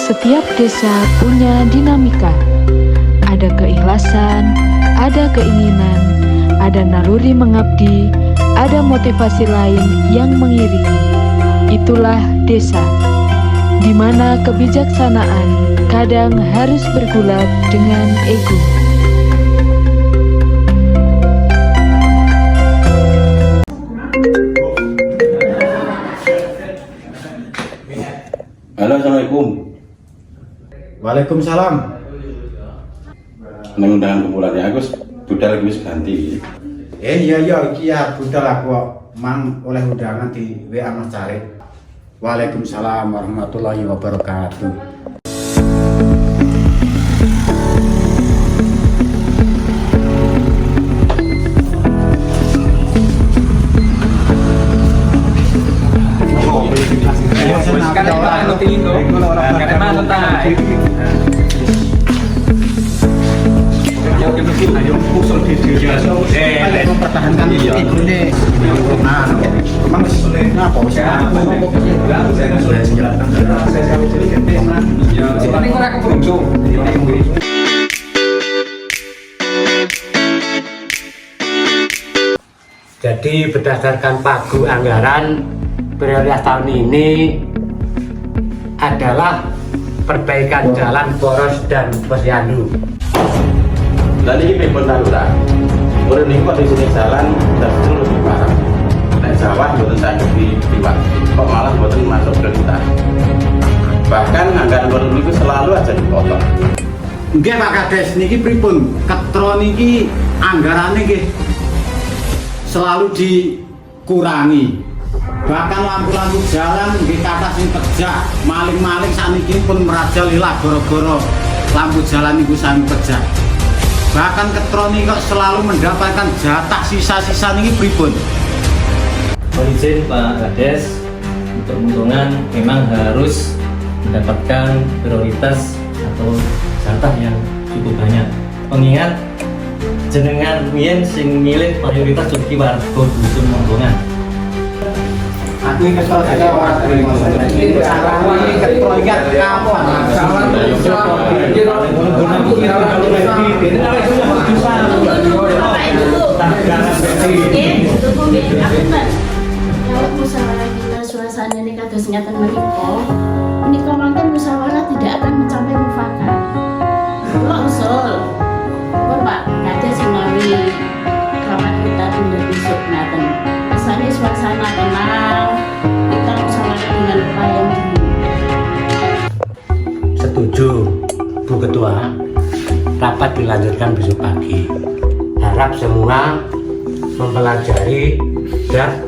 Setiap desa punya dinamika. Ada keikhlasan, ada keinginan, ada naluri mengabdi, ada motivasi lain yang mengiringi. Itulah desa, di mana kebijaksanaan kadang harus bergulat dengan ego. Halo, assalamualaikum. Waalaikumsalam. Neng undangan kumpulannya Agus, budal lagi wis ganti. Iya iki ya budal aku kok mang oleh undangan di WA Mas Carik. Waalaikumsalam warahmatullahi wabarakatuh. Mempertahankan ini. Jadi berdasarkan pagu anggaran prioritas tahun ini adalah perbaikan jalan poros dan posyandu. Dan ini pripun Lurah? Urip niku kok di sini jalan justru lebih parah. Nek sawah mboten saged diliwat, kok malah mboten masuk prioritas. Bahkan anggaran urip niku selalu aja dipotong. Nggih Pak Kades, niki pripun? Ketro niki anggarane nggih selalu dikurangi. Bahkan lampu-lampu jalan nggih kathah sing pejak, maling-maling saniki pun merajalela gara-gara lampu jalan niku sami pejak. Bahkan Ketro niki kok selalu mendapatkan jatah sisa-sisa niki pripun? Izin Pak Kades, untuk undangan memang harus mendapatkan prioritas atau jatah yang cukup banyak. Mengingat jenengan mien sing milik mayoritas joki warga dusun Monggongan. Aku ini kesel saja Pak. Ini Ketro iki kapan? Musyawarah kita suasana ini kados ngeten menika mangken musyawarah tidak akan mencapai mufakat. Kok usul? Kok Pak Kades sing mawi rapat kita tunda besok ngaten. Asane suasana tenang, kita musyawarah dengan payung dulu. Setuju, Bu Ketua. Rapat dilanjutkan besok pagi. Harap semua mempelajari draft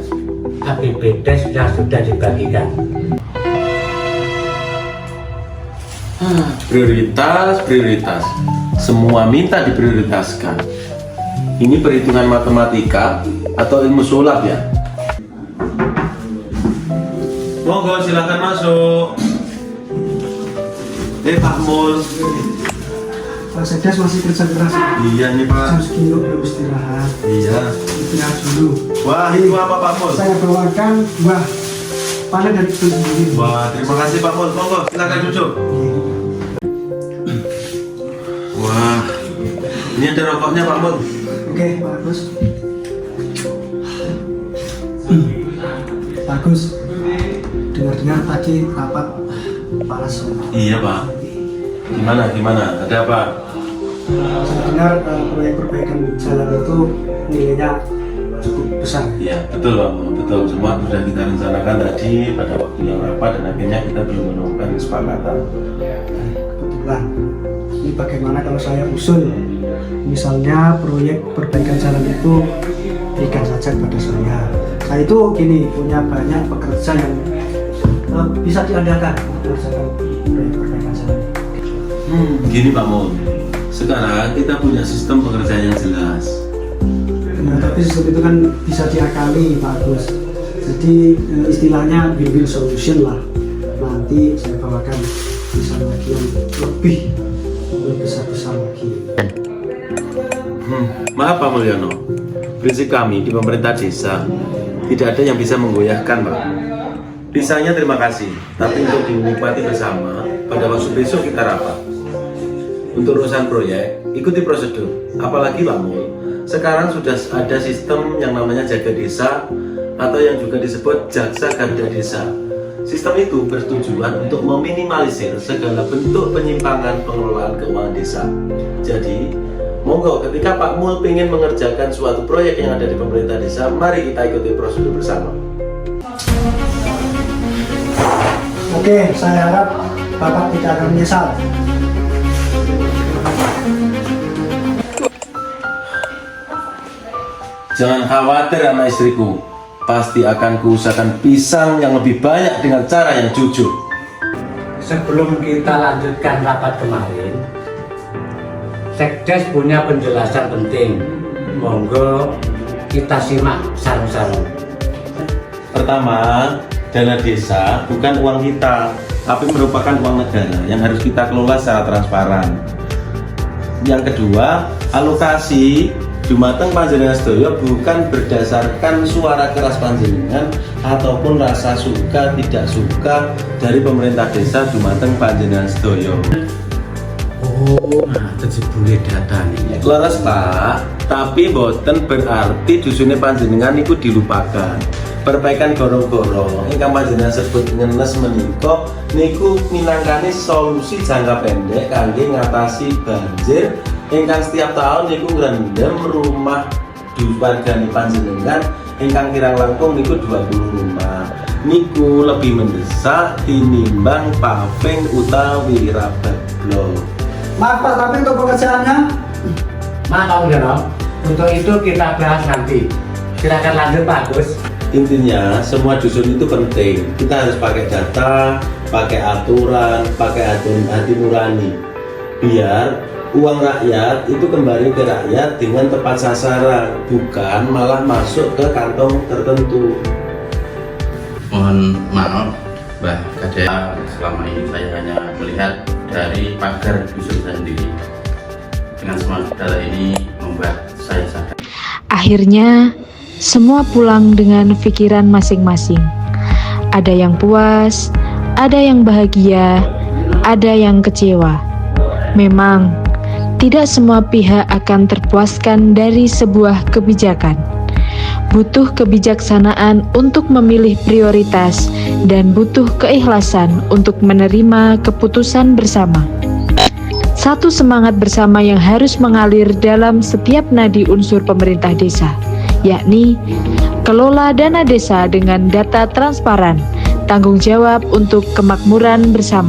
APBD sudah dibagikan. Prioritas. Semua minta diprioritaskan. Ini perhitungan matematika atau ilmu sulap ya? Monggo silakan masuk. Pak Mul. Pak Sedas masih kerja keras. Iya nih Pak. Jam segini belum istirahat. Iya. Istirahat dulu. Wah ini apa Pak Mul? Saya bawakan buah panen dari kebun sendiri. Wah terima kasih Pak Mul. Monggo silakan duduk. Wah ini ada rokoknya Pak Mul. Oke, bagus. Bagus. Dengar-dengar tadi rapat panas. Iya Pak. Gimana? Ada apa? Saya dengar proyek perbaikan jalan itu nilainya cukup besar. Iya betul Pak Mul. Betul. Semua sudah kita rencanakan tadi pada waktu yang rapat dan akhirnya kita belum menemukan kesepakatan. Kebetulan. Ini bagaimana kalau saya usul? Misalnya proyek perbaikan jalan itu berikan saja kepada saya. Saya itu gini, punya banyak pekerja yang bisa diandalkan untuk mengerjakan proyek perbaikan jalan. Gini Pak Mul, sekarang kita punya sistem pekerjaan yang jelas. Nah, tapi sistem itu kan bisa diakali Pak Agus. Jadi istilahnya win-win solution lah. Nanti saya bawakan misalnya lagi yang lebih besar-besar lagi. Maaf Pak Mulyono, prinsip kami di pemerintah desa tidak ada yang bisa menggoyahkan Pak. Desanya terima kasih, tapi untuk dinikmati bersama, pada waktu besok kita rapat. Untuk urusan proyek, ikuti prosedur. Apalagi Lamul, sekarang sudah ada sistem yang namanya jaga desa atau yang juga disebut jaksa garda desa. Sistem itu bertujuan untuk meminimalisir segala bentuk penyimpangan pengelolaan keuangan desa. Jadi, monggo ketika Pak Mul ingin mengerjakan suatu proyek yang ada di pemerintah desa, mari kita ikuti prosedur bersama. Oke, saya harap Bapak tidak akan menyesal. Jangan khawatir sama istriku, pasti akan kuusahakan pisang yang lebih banyak dengan cara yang jujur. Sebelum kita lanjutkan rapat kemarin, Sekdes punya penjelasan penting. Monggo kita simak saran-saran. Pertama, dana desa bukan uang kita, tapi merupakan uang negara yang harus kita kelola secara transparan. Yang kedua, alokasi dumateng panjenengan sedaya bukan berdasarkan suara keras panjenengan ataupun rasa suka tidak suka dari pemerintah desa dumateng panjenengan sedaya. Oh, nah terjebule data nih. Leres Pak, tapi boten berarti dusunnya panjenengan itu dilupakan. Perbaikan gorong-gorong ingkang panjenengan sebut ngenes menika niku minangkani solusi jangka pendek kangge ngatasi banjir ingkang setiap tahun niku ngrendhem rumah wargane panjenengan ingkang kirang langkung niku 20 rumah. Niku lebih mendesak tinimbang paving utawi rabablo. Maaf Pak, tapi untuk pengerjaannya Maaf Om Jono, untuk itu kita bahas nanti. Silakan lanjut Pak Agus. Intinya semua dusun itu penting. Kita harus pakai data, pakai aturan, pakai hati nurani. Biar uang rakyat itu kembali ke rakyat dengan tepat sasaran, bukan malah masuk ke kantong tertentu. Mohon maaf Mbah Kades, selama ini saya hanya melihat dari pagar dusun saya sendiri. Dengan semua data ini membuat saya sadar. Akhirnya, semua pulang dengan pikiran masing-masing. Ada yang puas, ada yang bahagia, ada yang kecewa. Memang, tidak semua pihak akan terpuaskan dari sebuah kebijakan. Butuh kebijaksanaan untuk memilih prioritas dan butuh keikhlasan untuk menerima keputusan bersama. Satu semangat bersama yang harus mengalir dalam setiap nadi unsur pemerintah desa, yakni kelola dana desa dengan data transparan, tanggung jawab untuk kemakmuran bersama.